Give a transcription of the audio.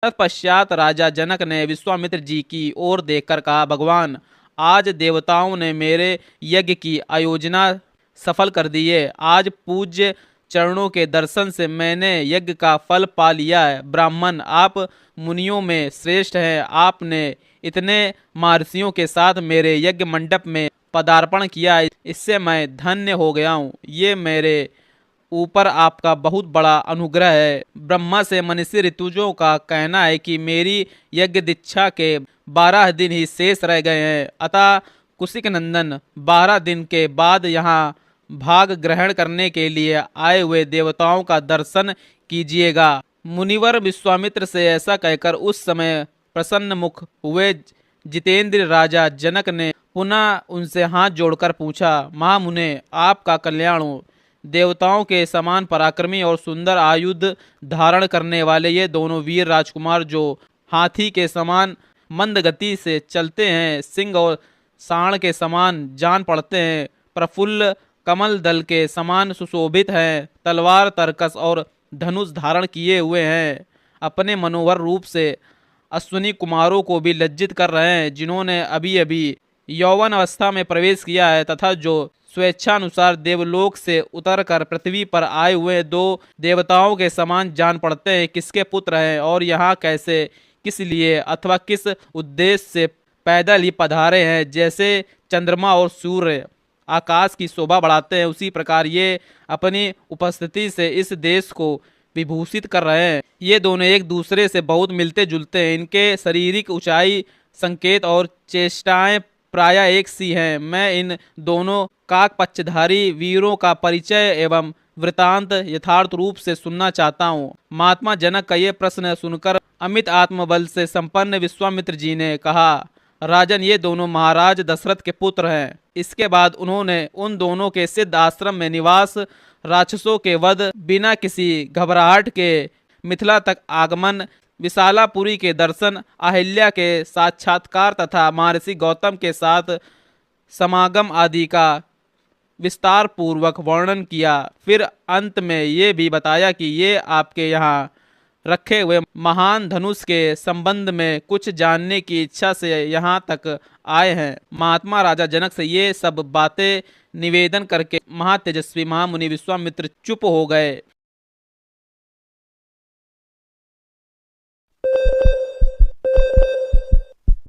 तत्पश्चात राजा जनक ने विश्वामित्र जी की ओर देखकर कहा, भगवान, आज देवताओं ने मेरे यज्ञ की आयोजना सफल कर दी है। आज पूज्य चरणों के दर्शन से मैंने यज्ञ का फल पा लिया है। ब्राह्मण, आप मुनियों में श्रेष्ठ हैं। आपने इतने महर्षियों के साथ मेरे यज्ञ मंडप में पदार्पण किया, इससे मैं धन्य हो गया हूँ। ये मेरे ऊपर आपका बहुत बड़ा अनुग्रह है। ब्रह्मा से मनीषी ऋतुजों का कहना है कि मेरी यज्ञ दीक्षा के 12 दिन ही शेष रह गए हैं, अतः कुशिक नंदन 12 दिन के बाद यहाँ भाग ग्रहण करने के लिए आए हुए देवताओं का दर्शन कीजिएगा। मुनिवर विश्वामित्र से ऐसा कहकर उस समय प्रसन्न मुख हुए। जितेंद्र राजा जनक ने पुनः उनसे हाथ जोड़कर पूछा, महामुने, आपका कल्याण हो। देवताओं के समान पराक्रमी और सुंदर आयुध धारण करने वाले ये दोनों वीर राजकुमार, जो हाथी के समान मंद गति से चलते हैं, सिंह और सांड के समान जान पड़ते हैं, प्रफुल्ल कमल दल के समान सुशोभित हैं, तलवार, तरकस और धनुष धारण किए हुए हैं, अपने मनोहर रूप से अश्विनी कुमारों को भी लज्जित कर रहे हैं, जिन्होंने अभी अभी यौवन अवस्था में प्रवेश किया है, तथा जो स्वेच्छानुसार देवलोक से उतरकर पृथ्वी पर आए हुए दो देवताओं के समान जान पड़ते हैं। किसके पुत्र हैं और यहाँ कैसे, किस लिए अथवा किस उद्देश्य से पैदल ही पधारे हैं। जैसे चंद्रमा और सूर्य आकाश की शोभा बढ़ाते हैं, उसी प्रकार ये अपनी उपस्थिति से इस देश को विभूषित कर रहे हैं। ये दोनों एक दूसरे से बहुत मिलते जुलते हैं। इनके शारीरिक ऊंचाई, संकेत और चेष्टाएं प्रायः एक सी हैं। मैं इन दोनों काक पक्षधारी वीरों का परिचय एवं वृतांत यथार्थ रूप से सुनना चाहता हूँ। महात्मा जनक का ये प्रश्न सुनकर अमित आत्मबल से संपन्न विश्वामित्र जी ने कहा, राजन, ये दोनों महाराज दशरथ के पुत्र हैं। इसके बाद उन्होंने उन दोनों के सिद्ध आश्रम में निवास, राक्षसों के वध, बिना किसी घबराहट के मिथिला तक आगमन, विशालापुरी के दर्शन, अहिल्या के साक्षात्कार तथा महर्षि गौतम के साथ समागम आदि का विस्तार पूर्वक वर्णन किया। फिर अंत में ये भी बताया कि ये आपके यहाँ रखे हुए महान धनुष के संबंध में कुछ जानने की इच्छा से यहाँ तक आए हैं। महात्मा राजा जनक से ये सब बातें निवेदन करके महातेजस्वी महामुनि विश्वामित्र चुप हो गए।